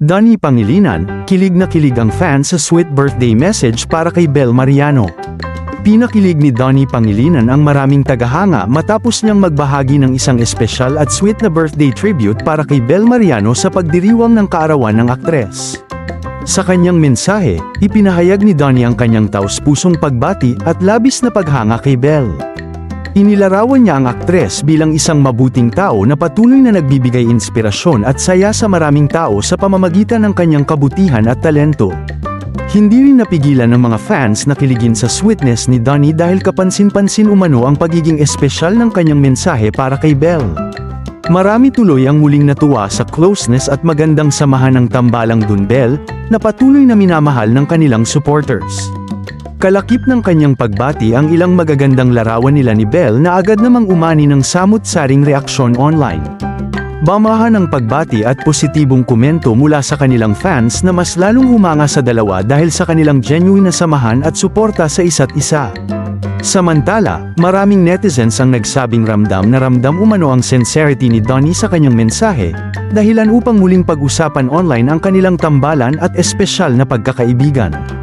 Donnie Pangilinan, kilig na kilig ang fans sa sweet birthday message para kay Bel Mariano. Pinakilig ni Donnie Pangilinan ang maraming tagahanga matapos niyang magbahagi ng isang espesyal at sweet na birthday tribute para kay Bel Mariano sa pagdiriwang ng kaarawan ng aktres. Sa kanyang mensahe, ipinahayag ni Donnie ang kanyang taos-pusong pagbati at labis na paghanga kay Bel. Inilarawan niya ang aktres bilang isang mabuting tao na patuloy na nagbibigay inspirasyon at saya sa maraming tao sa pamamagitan ng kanyang kabutihan at talento. Hindi rin napigilan ng mga fans na kiligin sa sweetness ni Donnie dahil kapansin-pansin umano ang pagiging espesyal ng kanyang mensahe para kay Bel. Marami tuloy ang muling natuwa sa closeness at magandang samahan ng tambalang Dunbel, na patuloy na minamahal ng kanilang supporters. Kalakip ng kanyang pagbati ang ilang magagandang larawan nila ni Bel na agad namang umani ng samut-saring reaksyon online. Bamahan ng pagbati at positibong komento mula sa kanilang fans na mas lalong humanga sa dalawa dahil sa kanilang genuine na samahan at suporta sa isa't isa. Samantala, maraming netizens ang nagsabing ramdam na ramdam umano ang sincerity ni Donnie sa kanyang mensahe, dahilan upang muling pag-usapan online ang kanilang tambalan at espesyal na pagkakaibigan.